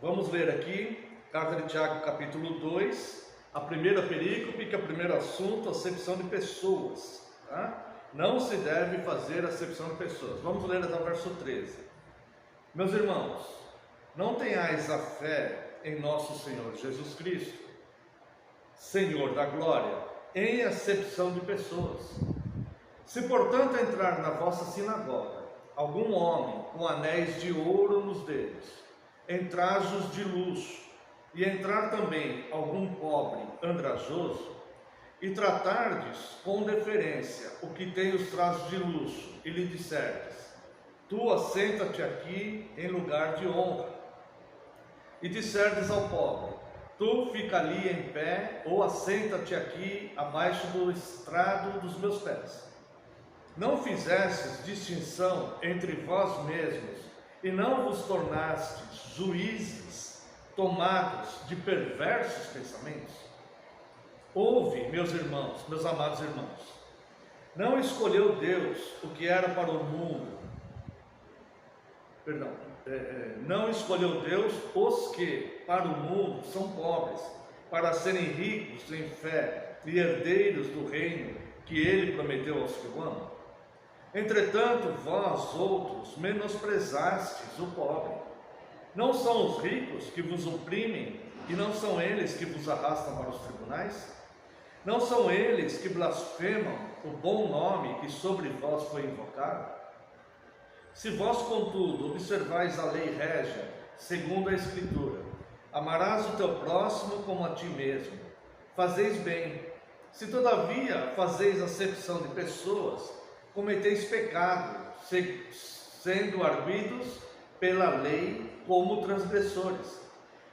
Vamos ler aqui, carta de Tiago, capítulo 2, a primeira perícope, que é o primeiro assunto, acepção de pessoas. Tá? Não se deve fazer acepção de pessoas. Vamos ler até o verso 13. Meus irmãos, não tenhais a fé em nosso Senhor Jesus Cristo, Senhor da glória, em acepção de pessoas. Se, portanto, entrar na vossa sinagoga algum homem com anéis de ouro nos dedos, em trajos de luxo, e entrar também algum pobre andrajoso, e tratardes com deferência o que tem os trajos de luxo, e lhe disserdes: tu assenta-te aqui em lugar de honra, e disserdes ao pobre: tu fica ali em pé, ou assenta-te aqui abaixo do estrado dos meus pés. Não fizestes distinção entre vós mesmos, e não vos tornastes juízes tomados de perversos pensamentos? Ouve, meus irmãos, meus amados irmãos, não escolheu Deus o que era para o mundo, não escolheu Deus os que para o mundo são pobres, para serem ricos em fé e herdeiros do reino que ele prometeu aos que o amam? Entretanto, vós outros menosprezastes o pobre. Não são os ricos que vos oprimem, e não são eles que vos arrastam para os tribunais? Não são eles que blasfemam o bom nome que sobre vós foi invocado? Se vós, contudo, observais a lei régia, segundo a Escritura, amarás o teu próximo como a ti mesmo, fazeis bem. Se todavia fazeis acepção de pessoas, cometeis pecado, sendo arguidos pela lei como transgressores.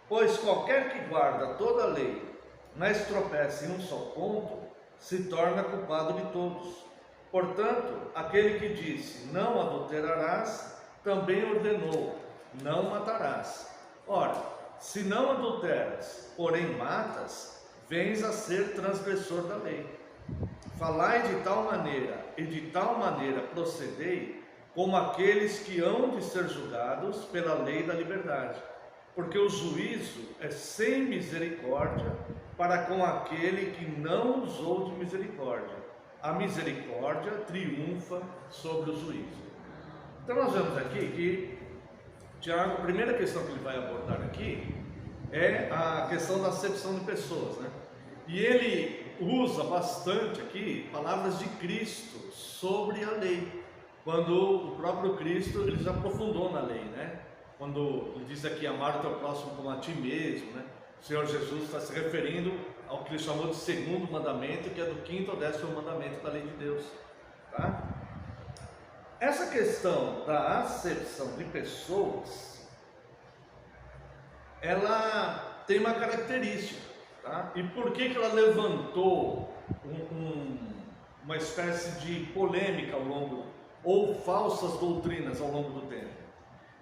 Pois qualquer que guarda toda a lei, mas tropeça em um só ponto, se torna culpado de todos. Portanto, aquele que disse: não adulterarás, também ordenou: não matarás. Ora, se não adulteras, porém matas, vens a ser transgressor da lei. Falai de tal maneira e de tal maneira procedei, como aqueles que hão de ser julgados pela lei da liberdade, porque o juízo é sem misericórdia para com aquele que não usou de misericórdia. A misericórdia triunfa sobre o juízo. Então nós vemos aqui que Tiago, a primeira questão que ele vai abordar aqui é a questão da acepção de pessoas, né? E ele usa bastante aqui palavras de Cristo sobre a lei, quando o próprio Cristo ele já aprofundou na lei, né? Quando ele diz aqui: amar o teu próximo como a ti mesmo, né? O Senhor Jesus está se referindo ao que ele chamou de segundo mandamento, que é do 5º ao 10º mandamento da lei de Deus, tá? Essa questão da acepção de pessoas, ela tem uma característica, tá? E por que ela levantou uma espécie de polêmica ao longo, ou falsas doutrinas ao longo do tempo?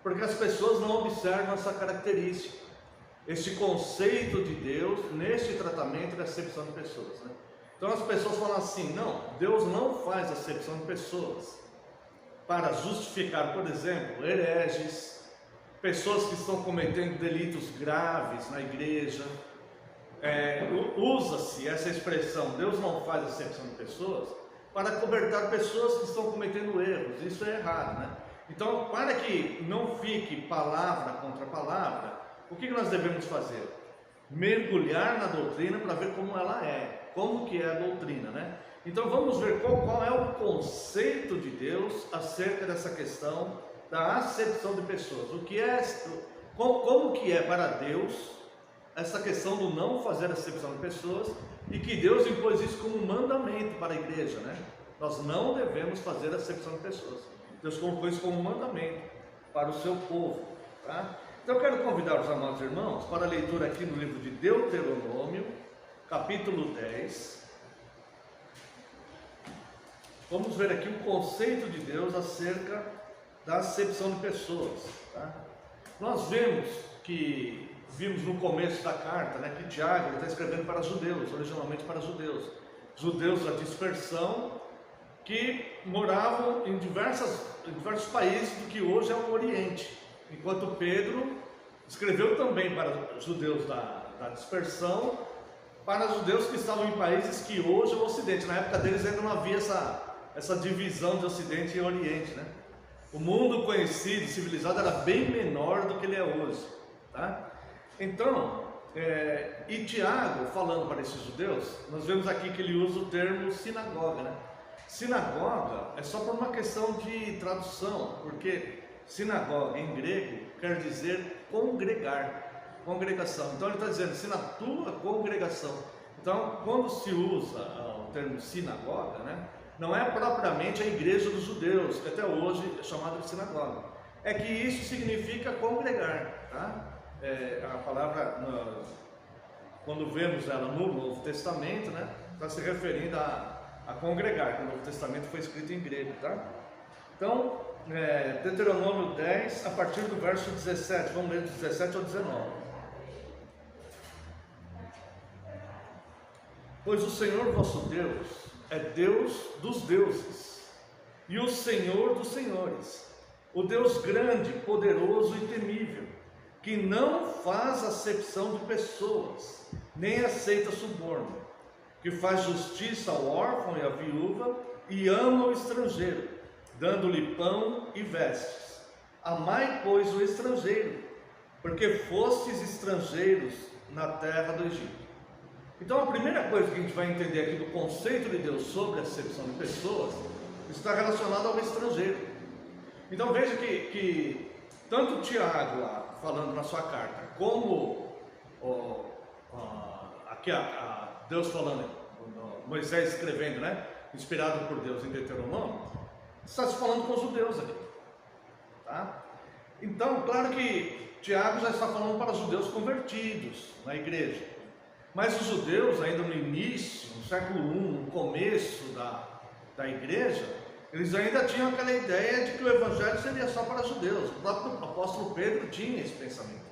Porque as pessoas não observam essa característica, este conceito de Deus neste tratamento de acepção de pessoas, né? Então as pessoas falam assim: não, Deus não faz acepção de pessoas para justificar, por exemplo, hereges, pessoas que estão cometendo delitos graves na igreja. Usa-se essa expressão, Deus não faz acepção de pessoas, para cobertar pessoas que estão cometendo erros. Isso é errado, né? Então, para que não fique palavra contra palavra, o que nós devemos fazer? Mergulhar na doutrina para ver como ela é, como que é a doutrina, né? Então vamos ver qual é o conceito de Deus acerca dessa questão da acepção de pessoas. O que é, como que é para Deus essa questão do não fazer acepção de pessoas, e que Deus impôs isso como um mandamento para a igreja, né? Nós não devemos fazer acepção de pessoas. Deus colocou isso como um mandamento para o seu povo, tá? Então eu quero convidar os amados irmãos para a leitura aqui no livro de Deuteronômio, capítulo 10. Vamos ver aqui o conceito de Deus acerca da acepção de pessoas, tá? Nós vimos no começo da carta, né, que Tiago está escrevendo para judeus, originalmente para judeus da dispersão, que moravam em diversos países do que hoje é o Oriente, enquanto Pedro Escreveu também para os judeus da dispersão, para os judeus que estavam em países que hoje é o Ocidente. Na época deles ainda não havia essa divisão de Ocidente e Oriente, né? O mundo conhecido, civilizado, era bem menor do que ele é hoje, tá? Então, e Tiago, falando para esses judeus, nós vemos aqui que ele usa o termo sinagoga, né? Sinagoga é só por uma questão de tradução, porque sinagoga em grego quer dizer congregar, congregação. Então ele está dizendo, se na tua congregação. Então, quando se usa o termo sinagoga, né, não é propriamente a igreja dos judeus, que até hoje é chamada de sinagoga. É que isso significa congregar, tá? A palavra, quando vemos ela no Novo Testamento, né, está se referindo a congregar, que o Novo Testamento foi escrito em grego, tá? Então, Deuteronômio 10, a partir do verso 17, vamos ler do 17 ao 19. Pois o Senhor vosso Deus é Deus dos deuses e o Senhor dos senhores, o Deus grande, poderoso e temível, que não faz acepção de pessoas, nem aceita suborno, que faz justiça ao órfão e à viúva e ama o estrangeiro, dando-lhe pão e vestes. Amai, pois, o estrangeiro, porque fostes estrangeiros na terra do Egito. Então a primeira coisa que a gente vai entender aqui do conceito de Deus sobre a acepção de pessoas está relacionado ao estrangeiro. Então veja que tanto Tiago lá, falando na sua carta, como aqui Deus falando, Moisés escrevendo, né, inspirado por Deus em Deuteronômio, está se falando com os judeus aqui, tá? Então, claro que Tiago já está falando para os judeus convertidos na igreja, mas os judeus ainda no início, no século I, no começo da igreja, eles ainda tinham aquela ideia de que o evangelho seria só para judeus. O próprio apóstolo Pedro tinha esse pensamento,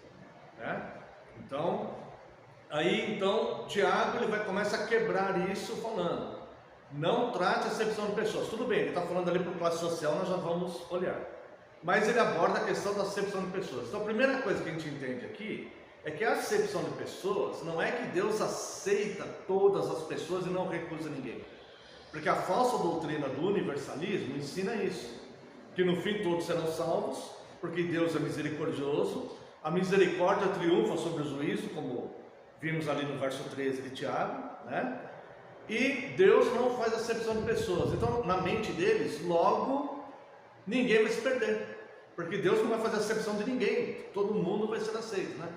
né? Então Tiago ele começa a quebrar isso falando, não trate acepção de pessoas. Tudo bem, ele está falando ali por classe social, nós já vamos olhar, mas ele aborda a questão da acepção de pessoas. Então a primeira coisa que a gente entende aqui é que a acepção de pessoas não é que Deus aceita todas as pessoas e não recusa ninguém, porque a falsa doutrina do universalismo ensina isso, que no fim todos serão salvos, porque Deus é misericordioso, a misericórdia triunfa sobre o juízo, como vimos ali no verso 13 de Tiago, né? E Deus não faz acepção de pessoas. Então na mente deles, logo ninguém vai se perder, porque Deus não vai fazer acepção de ninguém, todo mundo vai ser aceito, né?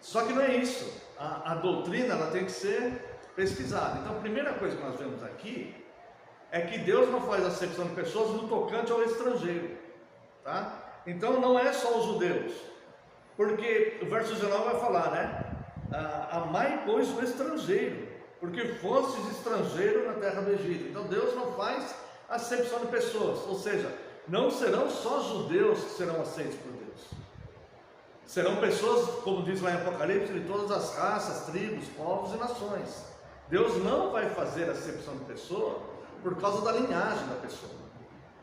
Só que não é isso, a doutrina ela tem que ser pesquisada. Então a primeira coisa que nós vemos aqui é que Deus não faz acepção de pessoas no tocante ao estrangeiro, tá? Então não é só os judeus, porque o verso 19 vai falar, né? Amai, pois, o estrangeiro, porque fostes estrangeiro na terra do Egito. Então Deus não faz acepção de pessoas, ou seja, não serão só judeus que serão aceitos por Deus. Serão pessoas, como diz lá em Apocalipse, de todas as raças, tribos, povos e nações. Deus não vai fazer acepção de pessoa por causa da linhagem da pessoa,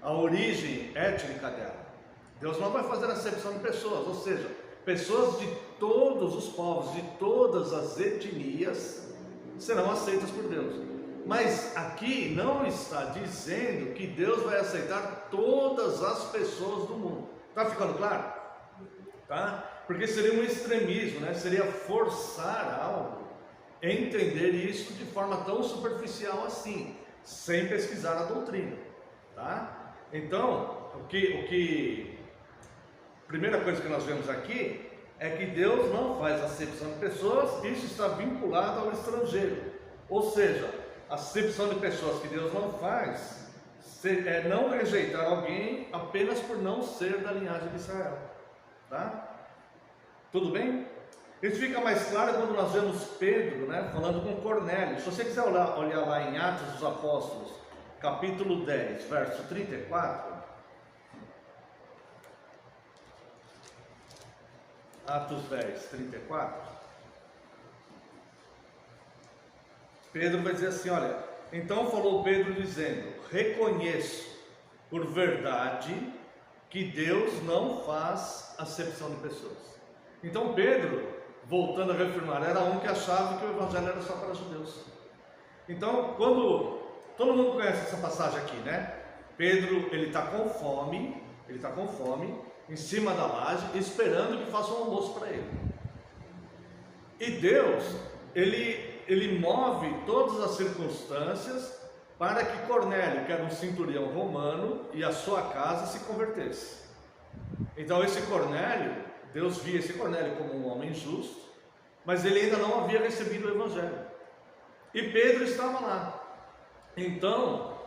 a origem étnica dela. Deus não vai fazer acepção de pessoas, ou seja, pessoas de todos os povos, de todas as etnias, serão aceitas por Deus. Mas aqui não está dizendo que Deus vai aceitar todas as pessoas do mundo. Está ficando claro? Tá? Porque seria um extremismo, né? Seria forçar algo a entender isso de forma tão superficial assim, sem pesquisar a doutrina, tá? Então, primeira coisa que nós vemos aqui é que Deus não faz acepção de pessoas, isso está vinculado ao estrangeiro, ou seja, a acepção de pessoas que Deus não faz é não rejeitar alguém apenas por não ser da linhagem de Israel, tá? Tudo bem? Isso fica mais claro quando nós vemos Pedro, né, falando com Cornélio. Se você quiser olhar lá em Atos dos Apóstolos, capítulo 10, verso 34. Atos 10, 34. Pedro vai dizer assim, olha, então falou Pedro dizendo, reconheço por verdade que Deus não faz acepção de pessoas. Então Pedro, voltando a reafirmar, era um que achava que o evangelho era só para judeus. Então, quando todo mundo conhece essa passagem aqui, né? Pedro, ele está com fome, em cima da laje, esperando que faça um almoço para ele. E Deus, ele move todas as circunstâncias para que Cornélio, que era um centurião romano, e a sua casa se convertesse. Então esse Cornélio, Deus via esse Cornélio como um homem justo, mas ele ainda não havia recebido o evangelho. E Pedro estava lá. Então,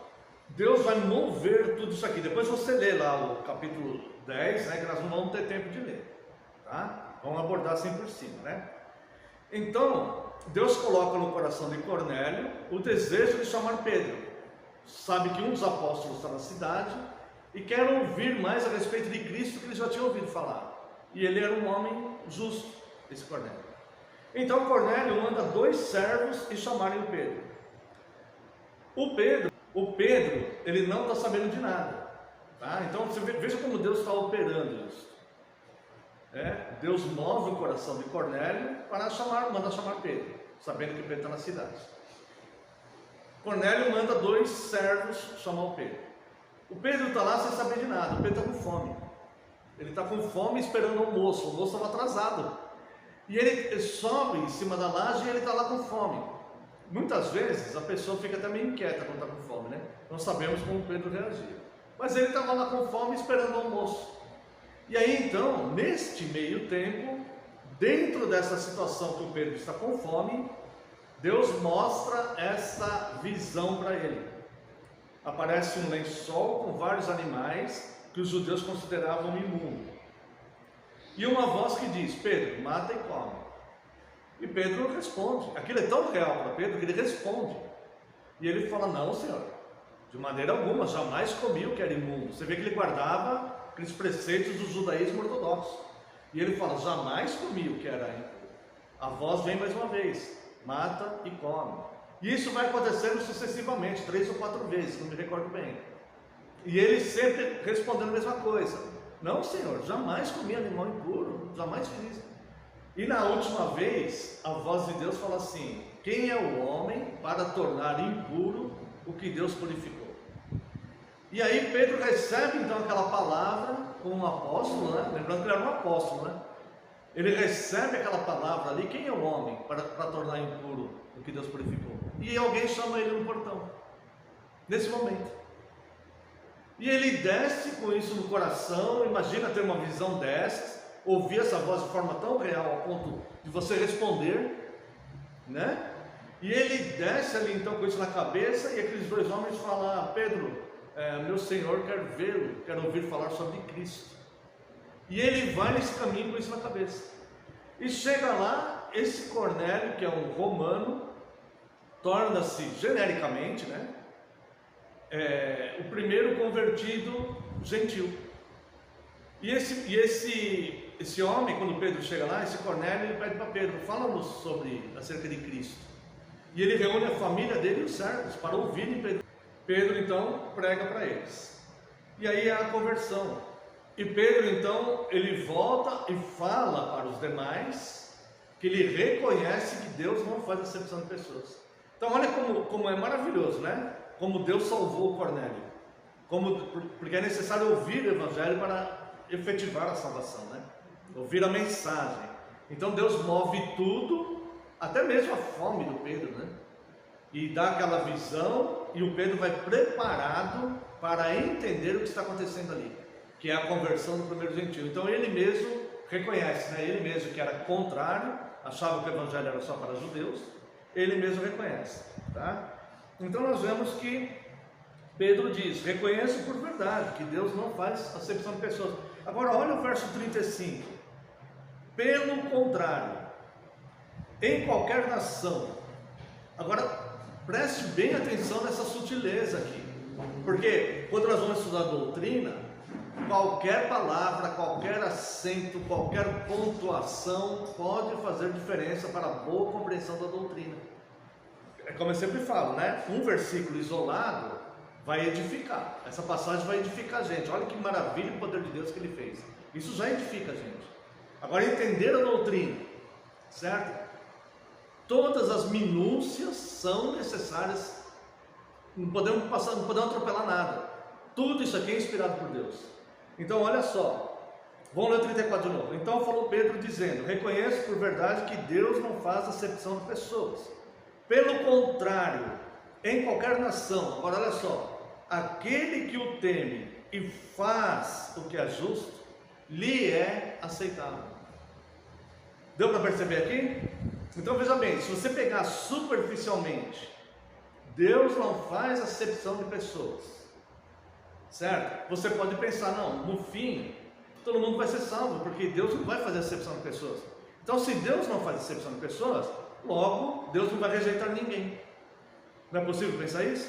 Deus vai mover tudo isso aqui. Depois você lê lá o capítulo 10, né, que nós não vamos ter tempo de ler, tá? Vamos abordar assim por cima, né? Então, Deus coloca no coração de Cornélio o desejo de chamar Pedro. Sabe que um dos apóstolos está na cidade e quer ouvir mais a respeito de Cristo que ele já tinha ouvido falar. E ele era um homem justo, esse Cornélio. Então Cornélio manda 2 servos e chamarem o Pedro. O Pedro, ele não está sabendo de nada, tá? Então você veja como Deus está operando isso. Deus move o coração de Cornélio para manda chamar Pedro, sabendo que Pedro está na cidade. Cornélio manda 2 servos chamar o Pedro. O Pedro está lá sem saber de nada, o Pedro está com fome. Ele está com fome esperando o almoço estava atrasado. E ele sobe em cima da laje e ele está lá com fome. Muitas vezes a pessoa fica até meio inquieta quando está com fome, né? Não sabemos como Pedro reagia. Mas ele estava lá com fome esperando o almoço. E aí então, neste meio tempo, dentro dessa situação que o Pedro está com fome, Deus mostra esta visão para ele. Aparece um lençol com vários animais que os judeus consideravam imundos. E uma voz que diz: Pedro, mata e come. E Pedro responde. Aquilo é tão real para Pedro que ele responde. E ele fala: não, Senhor, de maneira alguma, jamais comi o que era imundo. Você vê que ele guardava aqueles preceitos do judaísmo ortodoxo. E ele fala: jamais comi o que era impuro. A voz vem mais uma vez: mata e come. E isso vai acontecendo sucessivamente, 3 ou 4 vezes, não me recordo bem. E ele sempre respondendo a mesma coisa: não, Senhor, jamais comi animal impuro, jamais fiz isso. E na última vez, a voz de Deus fala assim: quem é o homem para tornar impuro o que Deus purificou? E aí Pedro recebe então aquela palavra como um apóstolo, né? Lembrando que ele era um apóstolo, né? Ele recebe aquela palavra ali: quem é o homem para tornar impuro o que Deus purificou? E alguém chama ele no portão, nesse momento. E ele desce com isso no coração. Imagina ter uma visão dessas, ouvir essa voz de forma tão real ao ponto de você responder, né? E ele desce ali então com isso na cabeça, e aqueles 2 homens falam: Pedro, meu Senhor quer vê-lo, quer ouvir falar sobre Cristo. E ele vai nesse caminho com isso na cabeça. E chega lá, esse Cornélio, que é um romano, torna-se genericamente, né, o primeiro convertido gentil. E esse homem, quando Pedro chega lá, esse Cornélio, ele pede para Pedro: fala-nos acerca de Cristo. E ele reúne a família dele e os servos para ouvirem Pedro. Pedro então prega para eles. E aí é a conversão. E Pedro então, ele volta e fala para os demais que ele reconhece que Deus não faz acepção de pessoas. Então olha como é maravilhoso, né? Como Deus salvou o Cornélio. Porque é necessário ouvir o evangelho para efetivar a salvação, né? Ouvir a mensagem. Então Deus move tudo, até mesmo a fome do Pedro, né? E dá aquela visão, e o Pedro vai preparado para entender o que está acontecendo ali, que é a conversão do primeiro gentil. Então ele mesmo reconhece, né? Ele mesmo que era contrário, achava que o evangelho era só para judeus, ele mesmo reconhece, tá? Então nós vemos que Pedro diz: reconheço por verdade que Deus não faz acepção de pessoas. Agora olha o verso 35. Pelo contrário, em qualquer nação. Agora preste bem atenção nessa sutileza aqui, porque quando nós vamos estudar doutrina, qualquer palavra, qualquer acento, qualquer pontuação pode fazer diferença para a boa compreensão da doutrina. É como eu sempre falo, né? Um versículo isolado vai edificar. Essa passagem vai edificar a gente. Olha que maravilha o poder de Deus que ele fez. Isso já edifica a gente. Agora, entender a doutrina, certo? Todas as minúcias são necessárias, não podemos passar, não podemos atropelar nada. Tudo isso aqui é inspirado por Deus. Então, olha só, vamos ler 34 de novo. Então falou Pedro dizendo: reconheço por verdade que Deus não faz acepção de pessoas. Pelo contrário, em qualquer nação, agora olha só, aquele que o teme e faz o que é justo, lhe é aceitável. Deu para perceber aqui? Então veja bem, se você pegar superficialmente, Deus não faz acepção de pessoas, certo? Você pode pensar, não, no fim, todo mundo vai ser salvo, porque Deus não vai fazer acepção de pessoas. Então, se Deus não faz acepção de pessoas, logo, Deus não vai rejeitar ninguém. Não é possível pensar isso?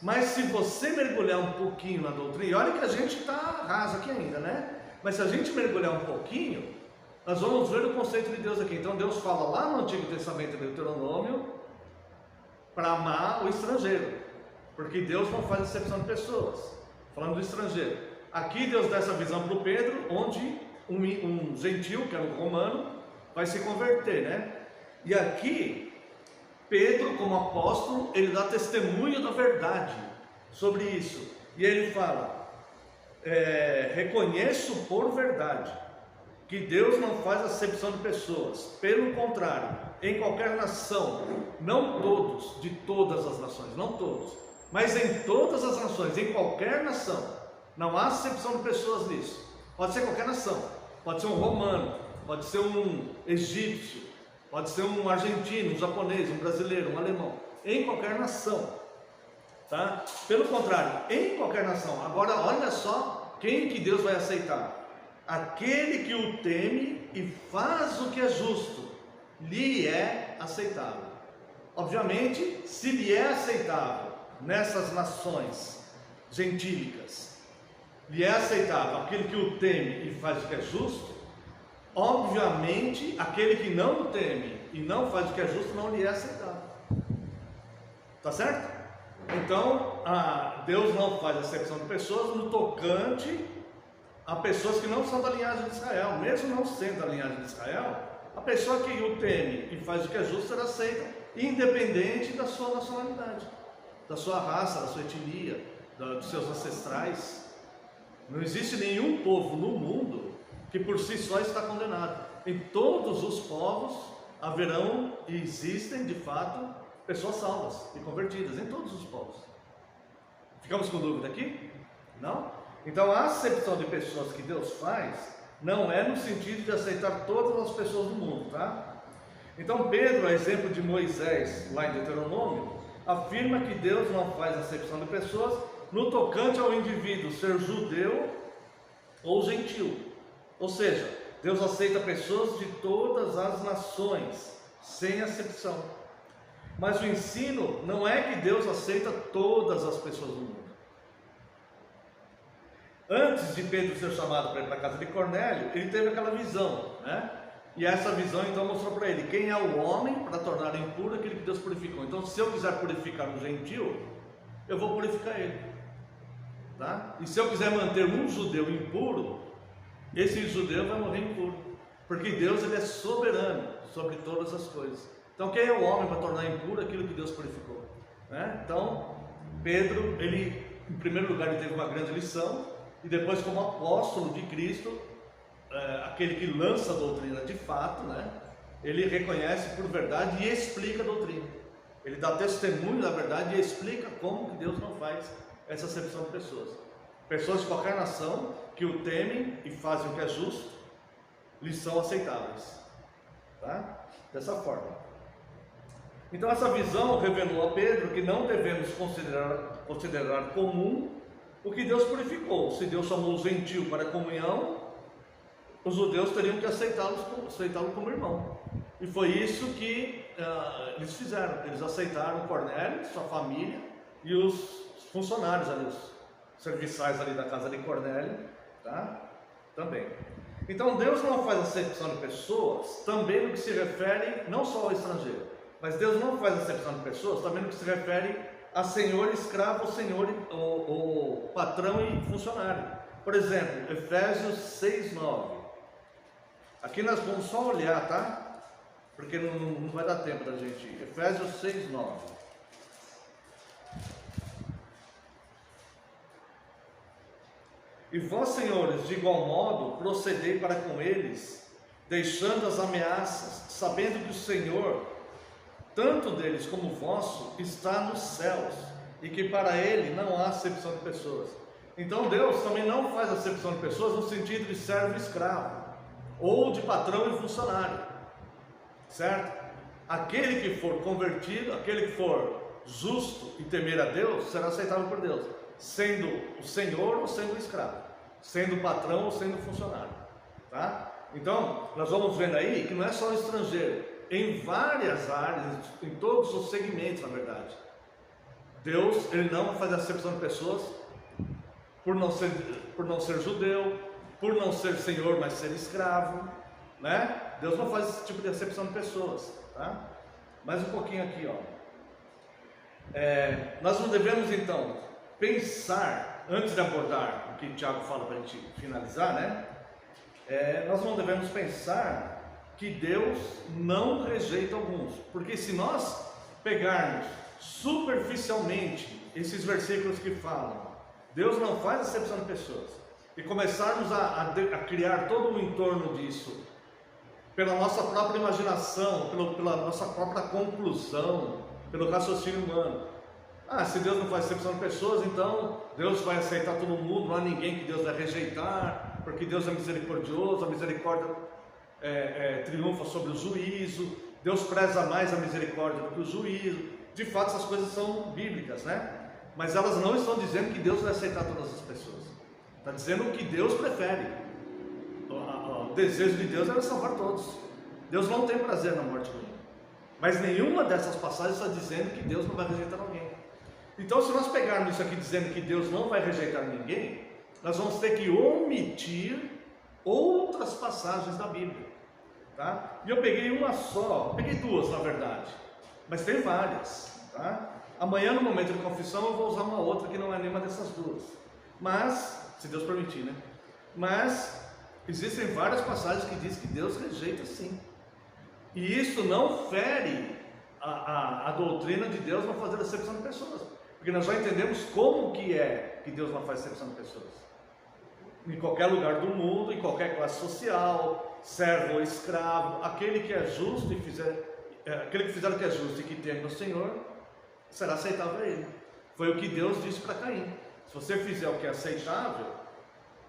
Mas se você mergulhar um pouquinho na doutrina, e olha que a gente está raso aqui ainda, né? Mas se a gente mergulhar um pouquinho, nós vamos ver o conceito de Deus aqui. Então Deus fala lá no Antigo Testamento, Deuteronômio, para amar o estrangeiro, porque Deus não faz acepção de pessoas, falando do estrangeiro. Aqui Deus dá essa visão para o Pedro, onde um gentil, que era um romano, vai se converter, né? E aqui, Pedro, como apóstolo, ele dá testemunho da verdade sobre isso, e ele fala, reconheço por verdade que Deus não faz acepção de pessoas, pelo contrário, em qualquer nação, não todos, de todas as nações, não todos, mas em todas as nações, em qualquer nação, não há acepção de pessoas nisso. Pode ser qualquer nação, pode ser um romano, pode ser um egípcio, pode ser um argentino, um japonês, um brasileiro, um alemão, em qualquer nação, tá? Pelo contrário, em qualquer nação. Agora olha só quem que Deus vai aceitar: aquele que o teme e faz o que é justo, lhe é aceitável. Obviamente, se lhe é aceitável nessas nações gentílicas, lhe é aceitável aquele que o teme e faz o que é justo, obviamente aquele que não o teme e não faz o que é justo não lhe é aceitável. Tá certo? Então, Deus não faz acepção de pessoas no tocante a pessoas que não são da linhagem de Israel. Mesmo não sendo da linhagem de Israel, a pessoa que o teme e faz o que é justo será aceita, independente da sua nacionalidade, da sua raça, da sua etnia, dos seus ancestrais. Não existe nenhum povo no mundo que por si só está condenado. Em todos os povos haverão e existem de fato pessoas salvas e convertidas, em todos os povos. Ficamos com dúvida aqui? Não? Então a acepção de pessoas que Deus faz não é no sentido de aceitar todas as pessoas do mundo, tá? Então Pedro, a exemplo de Moisés lá em Deuteronômio, afirma que Deus não faz acepção de pessoas no tocante ao indivíduo ser judeu ou gentil. Ou seja, Deus aceita pessoas de todas as nações, sem acepção. Mas o ensino não é que Deus aceita todas as pessoas do mundo. Antes de Pedro ser chamado para ir para a casa de Cornélio, ele teve aquela visão, né? E essa visão então mostrou para ele quem é o homem para tornar impuro aquele que Deus purificou. Então, se eu quiser purificar um gentil, eu vou purificar ele, tá? E se eu quiser manter um judeu impuro, esse judeu vai morrer impuro, porque Deus ele é soberano sobre todas as coisas. Então, quem é o homem para tornar impuro aquilo que Deus purificou, né? Então, Pedro, ele, em primeiro lugar, ele teve uma grande lição, e depois, como apóstolo de Cristo, aquele que lança a doutrina de fato, né? Ele reconhece por verdade e explica a doutrina. Ele dá testemunho da verdade e explica como que Deus não faz essa acepção de pessoas. Pessoas de qualquer nação que o temem e fazem o que é justo, lhes são aceitáveis, tá? Dessa forma. Então essa visão revelou a Pedro que não devemos considerar comum o que Deus purificou. Se Deus chamou o gentil para a comunhão, os judeus teriam que aceitá-lo como irmão. E foi isso que eles fizeram. Eles aceitaram Cornélio, sua família e os funcionários ali, os serviçais ali da casa de Cornélio, tá? Também. Então Deus não faz acepção de pessoas também no que se refere não só ao estrangeiro, mas Deus não faz acepção de pessoas também no que se refere a senhor e escravo, senhor ou patrão e funcionário. Por exemplo, Efésios 6:9. Aqui nós vamos só olhar, tá? Porque não vai dar tempo da gente ir. Efésios 6:9. E vós, senhores, de igual modo, procedei para com eles, deixando as ameaças, sabendo que o Senhor, tanto deles como vosso, está nos céus, e que para Ele não há acepção de pessoas. Então Deus também não faz acepção de pessoas no sentido de servo e escravo, ou de patrão e funcionário, certo? Aquele que for convertido, aquele que for justo e temer a Deus, será aceitável por Deus, sendo o senhor ou sendo o escravo, sendo o patrão ou sendo o funcionário, tá? Então, nós vamos vendo aí que não é só o estrangeiro, em várias áreas, em todos os segmentos, na verdade. Deus, Ele não faz acepção de pessoas por não ser judeu, por não ser senhor, mas ser escravo, né? Deus não faz esse tipo de acepção de pessoas, tá? Mais um pouquinho aqui, ó. Nós não devemos, então, pensar, antes de abordar o que o Tiago fala para a gente finalizar, né? Nós não devemos pensar que Deus não rejeita alguns, porque se nós pegarmos superficialmente esses versículos que falam Deus não faz acepção de pessoas, e começarmos a criar todo o entorno disso pela nossa própria imaginação, pela nossa própria conclusão, pelo raciocínio humano. Se Deus não faz acepção de pessoas, então Deus vai aceitar todo mundo, não há ninguém que Deus vai rejeitar, porque Deus é misericordioso, a misericórdia triunfa sobre o juízo, Deus preza mais a misericórdia do que o juízo. De fato, essas coisas são bíblicas, né? Mas elas não estão dizendo que Deus vai aceitar todas as pessoas. Está dizendo o que Deus prefere. O desejo de Deus era salvar todos. Deus não tem prazer na morte ruim. Mas nenhuma dessas passagens está dizendo que Deus não vai rejeitar alguém. Então, se nós pegarmos isso aqui dizendo que Deus não vai rejeitar ninguém, nós vamos ter que omitir outras passagens da Bíblia, tá? E eu peguei uma só, peguei duas na verdade, mas tem várias, tá? Amanhã, no momento de confissão, eu vou usar uma outra que não é nenhuma dessas duas, mas, se Deus permitir, né? Mas existem várias passagens que dizem que Deus rejeita sim, e isso não fere a doutrina de Deus não fazer acepção de pessoas, porque nós já entendemos como que é que Deus não faz acepção de pessoas. Em qualquer lugar do mundo, em qualquer classe social, servo ou escravo, aquele que é justo aquele que fizer o que é justo e que teme o Senhor, será aceitável a Ele. Foi o que Deus disse para Caim: se você fizer o que é aceitável,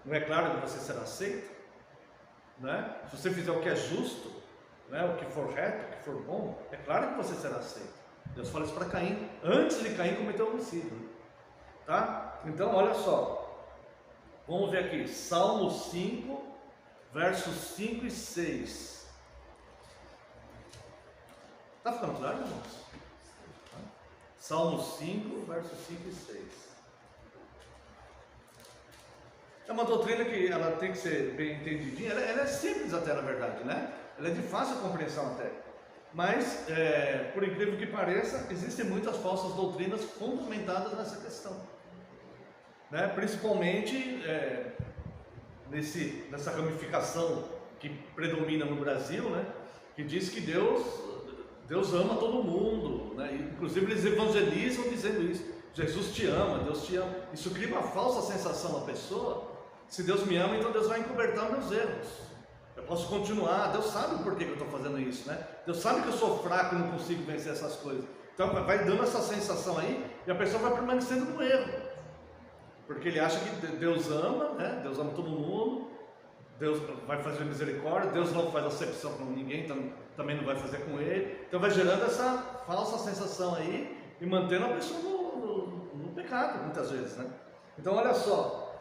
não é claro que você será aceito, né? Se você fizer o que é justo, né? O que for reto, o que for bom, é claro que você será aceito. Deus fala isso para Caim, antes de Caim cometer o homicídio, tá? Então, olha só. Vamos ver aqui, Salmo 5, versos 5 e 6. Está ficando claro, irmãos? Salmo 5, versos 5 e 6. É uma doutrina que ela tem que ser bem entendidinha, ela é simples até, na verdade, né? Ela é de fácil compreensão até. Mas, por incrível que pareça, existem muitas falsas doutrinas fundamentadas nessa questão. Né? Principalmente nessa ramificação que predomina no Brasil, né? Que diz que Deus ama todo mundo, né? Inclusive eles evangelizam dizendo isso: Jesus te ama, Deus te ama. Isso cria uma falsa sensação na pessoa: se Deus me ama, então Deus vai encobertar meus erros, eu posso continuar, Deus sabe por que eu estou fazendo isso, né? Deus sabe que eu sou fraco e não consigo vencer essas coisas. Então vai dando essa sensação aí, e a pessoa vai permanecendo no erro, porque ele acha que Deus ama, né? Deus ama todo mundo, Deus vai fazer misericórdia, Deus não faz acepção com ninguém, então também não vai fazer com ele. Então vai gerando essa falsa sensação aí e mantendo a pessoa no pecado, muitas vezes, né? Então olha só,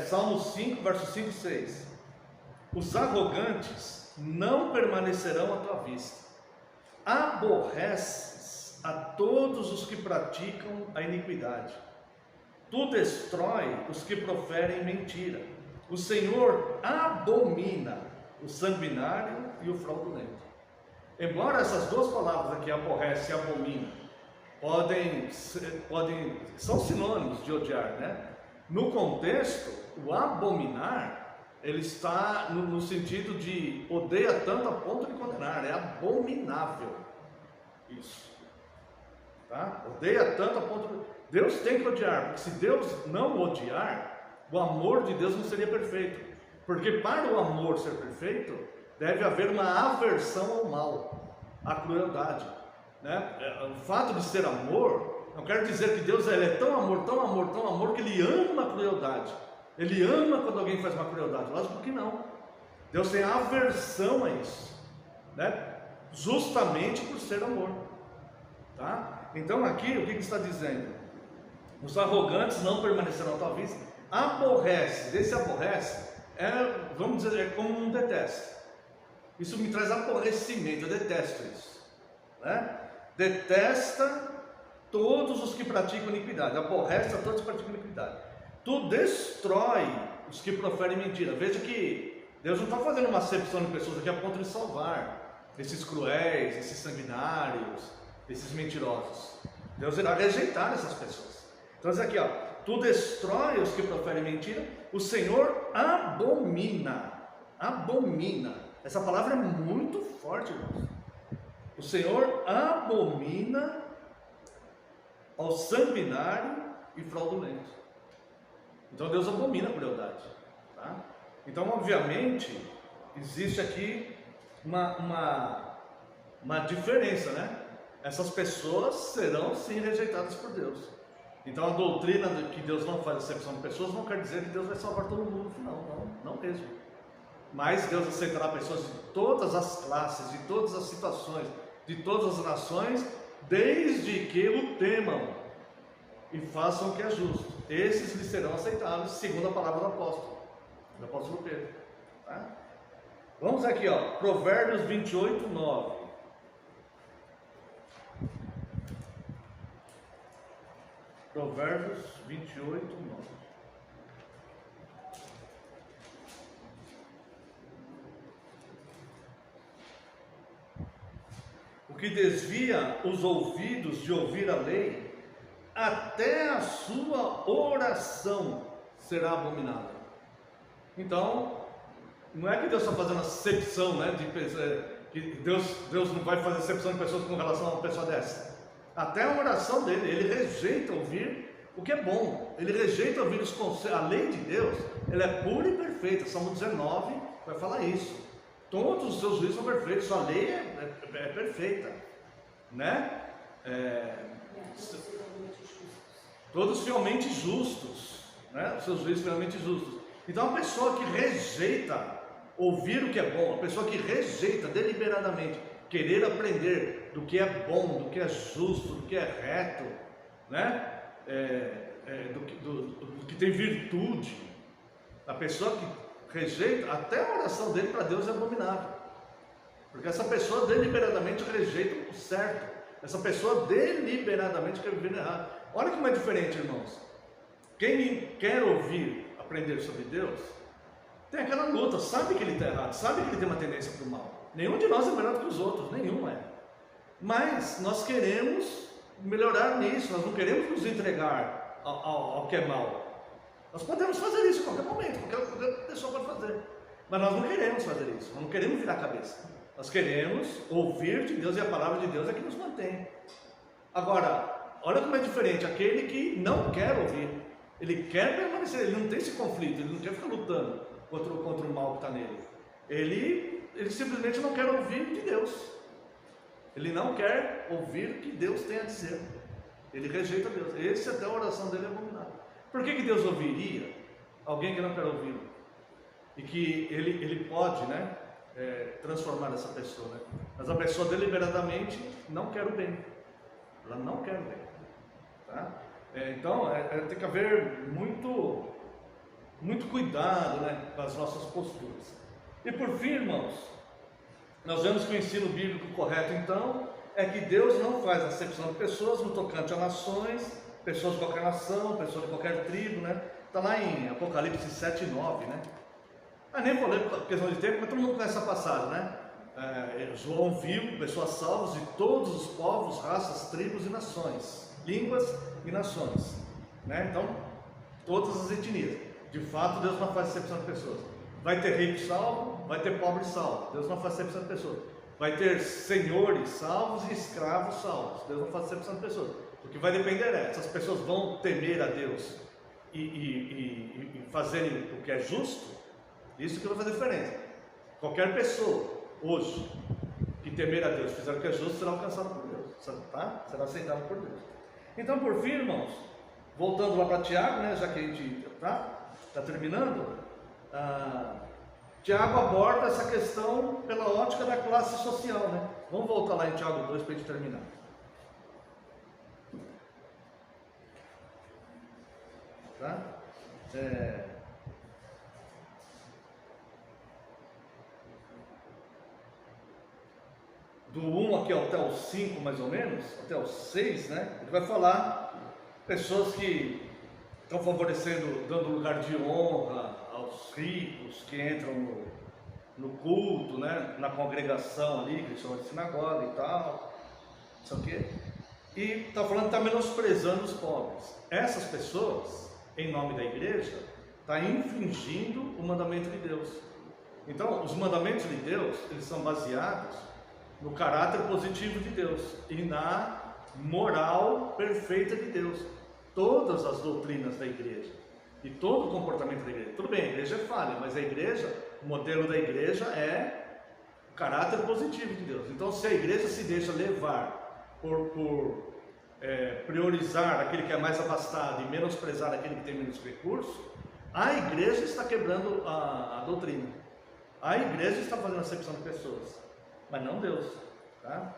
Salmo 5, versos 5 e 6. Os arrogantes não permanecerão à tua vista, aborreces a todos os que praticam a iniquidade. Tu destrói os que proferem mentira. O Senhor abomina o sanguinário e o fraudulento. Embora essas duas palavras aqui, aborrece e abomina, são sinônimos de odiar, né? No contexto, o abominar ele está no sentido de odeia tanto a ponto de condenar, é abominável isso, tá? Odeia tanto a ponto de... Deus tem que odiar, porque se Deus não odiar, o amor de Deus não seria perfeito, porque para o amor ser perfeito, deve haver uma aversão ao mal, à crueldade, né? O fato de ser amor, não quer dizer que Deus ele é tão amor, tão amor, tão amor, que Ele ama a crueldade. Ele ama quando alguém faz uma crueldade. Lógico que não. Deus tem aversão a isso, né? Justamente por ser amor, tá? Então aqui o que está dizendo? Os arrogantes não permanecerão à tua vista. Aborrece, esse aborrece vamos dizer, é como um detesto. Isso me traz aborrecimento, eu detesto isso, né? Detesta todos os que praticam iniquidade, aborrece a todos que praticam iniquidade. Tu destrói os que proferem mentira. Veja que Deus não está fazendo uma acepção de pessoas aqui a ponto de salvar esses cruéis, esses sanguinários, esses mentirosos. Deus irá rejeitar essas pessoas. Então diz aqui, ó, tu destrói os que proferem mentira, o Senhor abomina. Abomina. Essa palavra é muito forte, irmãos. O Senhor abomina ao sanguinário e fraudulento. Então Deus abomina a crueldade, tá? Então obviamente existe aqui uma diferença, né? Essas pessoas serão sim rejeitadas por Deus. Então a doutrina de que Deus não faz acepção de pessoas não quer dizer que Deus vai salvar todo mundo no final, não mesmo. Mas Deus aceitará pessoas de todas as classes, de todas as situações, de todas as nações, desde que o temam e façam o que é justo. Esses lhes serão aceitáveis, segundo a palavra do apóstolo Pedro, tá? Vamos aqui, ó, Provérbios 28, 9. Provérbios 28, 9. O que desvia os ouvidos de ouvir a lei, até a sua oração será abominável. Então, não é que Deus está fazendo acepção, né, que Deus não vai fazer acepção de pessoas com relação a uma pessoa dessa. Até a oração dele, ele rejeita ouvir o que é bom, ele rejeita ouvir os conselhos. A lei de Deus, ela é pura e perfeita. Salmo 19 vai falar isso. Todos os seus juízos são perfeitos, sua lei é perfeita, né? Todos fielmente justos, né? Os seus juízos fielmente justos. Então a pessoa que rejeita ouvir o que é bom, a pessoa que rejeita deliberadamente querer aprender do que é bom, do que é justo, do que é reto, né? Do que tem virtude, a pessoa que rejeita, até a oração dele para Deus é abominável, porque essa pessoa deliberadamente rejeita o certo, essa pessoa deliberadamente quer viver errado. Olha como é diferente, irmãos. Quem quer ouvir, aprender sobre Deus, tem aquela luta, sabe que ele está errado, sabe que ele tem uma tendência para o mal. Nenhum de nós é melhor do que os outros, nenhum é. Mas nós queremos melhorar nisso, nós não queremos nos entregar ao que é mal. Nós podemos fazer isso em qualquer momento, qualquer pessoa pode fazer. Mas nós não queremos fazer isso, nós não queremos virar a cabeça. Nós queremos ouvir de Deus, e a palavra de Deus é que nos mantém. Agora, olha como é diferente aquele que não quer ouvir. Ele quer permanecer, ele não tem esse conflito, ele não quer ficar lutando contra o mal que está nele. Ele simplesmente não quer ouvir de Deus. Ele não quer ouvir o que Deus tem a dizer. Ele rejeita Deus. Esse até a oração dele é abominável. Por que Deus ouviria alguém que não quer ouvi-lo? E que ele pode, né, transformar essa pessoa, né? Mas a pessoa deliberadamente não quer o bem. Ela não quer o bem, tá? Então tem que haver muito cuidado, né, com as nossas posturas. E por fim, irmãos, nós vemos que o ensino bíblico correto, então, é que Deus não faz acepção de pessoas no tocante a nações, pessoas de qualquer nação, pessoas de qualquer tribo, né? Está lá em Apocalipse 7 e 9, né? Nem vou ler por questão de tempo, mas todo mundo conhece essa passagem, né? João viu pessoas salvas de todos os povos, raças, tribos e nações, línguas e nações, né? Então, todas as etnias. De fato, Deus não faz acepção de pessoas. Vai ter rico salvo, vai ter pobre salvo. Deus não faz acepção de pessoas. Vai ter senhores salvos e escravos salvos. Deus não faz acepção de pessoas. O que vai depender é, essas pessoas vão temer a Deus e fazerem o que é justo. Isso que vai fazer diferença. Qualquer pessoa, hoje, que temer a Deus, fizer o que é justo, será alcançado por Deus, tá? Será aceitado por Deus. Então, por fim, irmãos, voltando lá para Tiago, né, já que a gente está terminando, Tiago aborda essa questão pela ótica da classe social, né? Vamos voltar lá em Tiago 2 para a gente terminar. Tá? Do 1 aqui até o 5 mais ou menos, até o 6, né? Ele vai falar pessoas que estão favorecendo, dando lugar de honra aos ricos que entram no culto, né? Na congregação ali, que eles chamam de sinagoga e tal, não sei o quê. E está falando que está menosprezando os pobres. Essas pessoas, em nome da igreja, está infringindo o mandamento de Deus. Então, os mandamentos de Deus, eles são baseados no caráter positivo de Deus e na moral perfeita de Deus. Todas as doutrinas da igreja e todo o comportamento da igreja, tudo bem, a igreja é falha, mas a igreja, o modelo da igreja é o caráter positivo de Deus. Então, se a igreja se deixa levar por priorizar aquele que é mais abastado e menosprezar aquele que tem menos recursos, a igreja está quebrando a doutrina. A igreja está fazendo acepção de pessoas, mas não Deus, tá?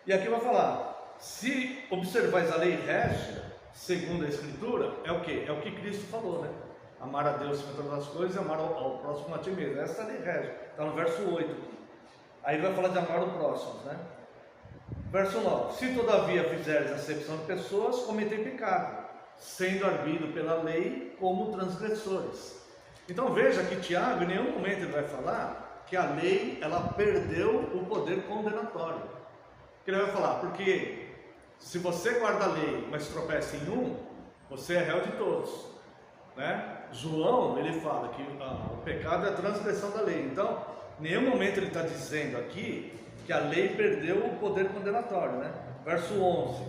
E aqui vai falar, se observais a lei régia, segundo a Escritura, é o que? É o que Cristo falou, né? Amar a Deus sobre todas as coisas e amar ao próximo a ti mesmo. Essa é a lei régia, está no verso 8 aqui. Aí vai falar de amar o próximo, né? Verso 9, se todavia fizeres acepção de pessoas, cometei pecado, sendo arguido pela lei como transgressores. Então veja que Tiago, em nenhum momento ele vai falar que a lei, ela perdeu o poder condenatório. Que ele vai falar, porque se você guarda a lei, mas tropeça em um, você é réu de todos, né? João, ele fala que o pecado é a transgressão da lei. Então, em nenhum momento ele está dizendo aqui que a lei perdeu o poder condenatório, né? Verso 11,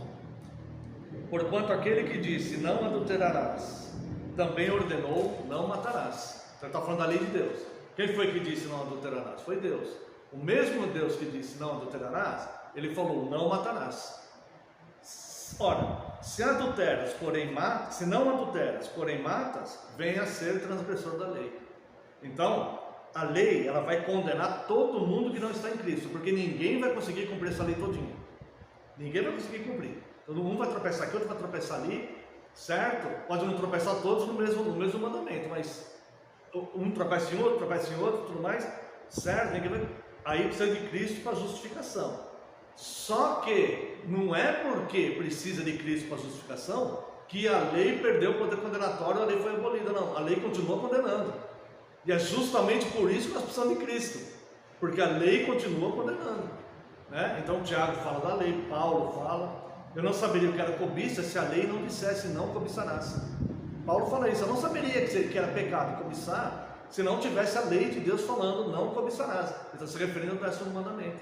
porquanto aquele que disse, não adulterarás, também ordenou, não matarás. Então ele está falando da lei de Deus. Quem foi que disse não adulterarás? Foi Deus. O mesmo Deus que disse não adulterarás, ele falou, não matarás. Ora, se adulteras, porém matas, se não adulteras, porém matas, venha a ser transgressor da lei. Então, a lei, ela vai condenar todo mundo que não está em Cristo, porque ninguém vai conseguir cumprir essa lei todinha. Ninguém vai conseguir cumprir. Todo mundo vai tropeçar aqui, outro vai tropeçar ali, certo? Pode não tropeçar todos no mesmo mandamento, mas um tropeça em outro, tudo mais, certo? Aí precisa de Cristo para justificação. Só que não é porque precisa de Cristo para justificação que a lei perdeu o poder condenatório, a lei foi abolida, não. A lei continua condenando. E é justamente por isso que nós precisamos de Cristo, porque a lei continua condenando, né? Então Tiago fala da lei, Paulo fala, eu não saberia o que era cobiça se a lei não dissesse não cobiçarás. Paulo fala isso, eu não saberia que era pecado cobiçar se não tivesse a lei de Deus falando não cobiçarás. Ele está se referindo ao 10º mandamento,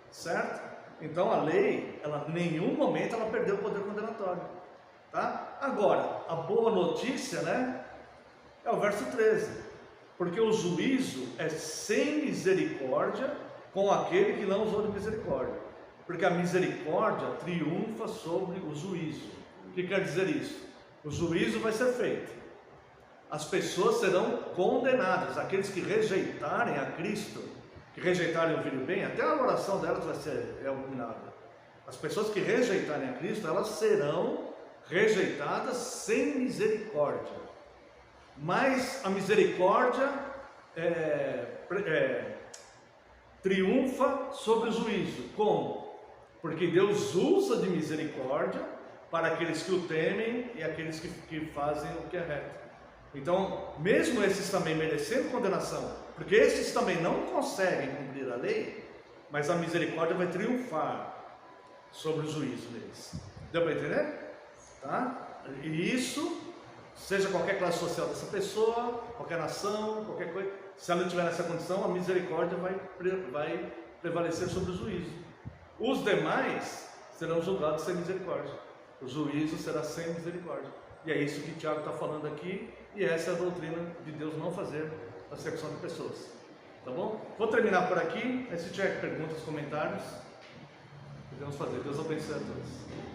certo? Então a lei, ela, em nenhum momento ela perdeu o poder condenatório, tá? Agora, a boa notícia, né, é o verso 13, porque o juízo é sem misericórdia com aquele que não usou de misericórdia, porque a misericórdia triunfa sobre o juízo. O que quer dizer isso? O juízo vai ser feito, as pessoas serão condenadas, aqueles que rejeitarem a Cristo, que rejeitarem o filho bem, até a oração delas vai ser abominável. As pessoas que rejeitarem a Cristo, elas serão rejeitadas sem misericórdia. Mas a misericórdia triunfa sobre o juízo. Como? Porque Deus usa de misericórdia para aqueles que o temem e aqueles que fazem o que é reto. Então, mesmo esses também merecendo condenação, porque esses também não conseguem cumprir a lei, mas a misericórdia vai triunfar sobre o juízo deles. Deu para entender? Tá? E isso seja qualquer classe social dessa pessoa, qualquer nação, qualquer coisa, se ela estiver nessa condição, a misericórdia vai prevalecer sobre o juízo. Os demais serão julgados sem misericórdia. O juízo será sem misericórdia. E é isso que Tiago está falando aqui, e essa é a doutrina de Deus, não fazer acepção de pessoas. Tá bom? Vou terminar por aqui. Se tiver perguntas, comentários, podemos fazer. Deus abençoe a todos.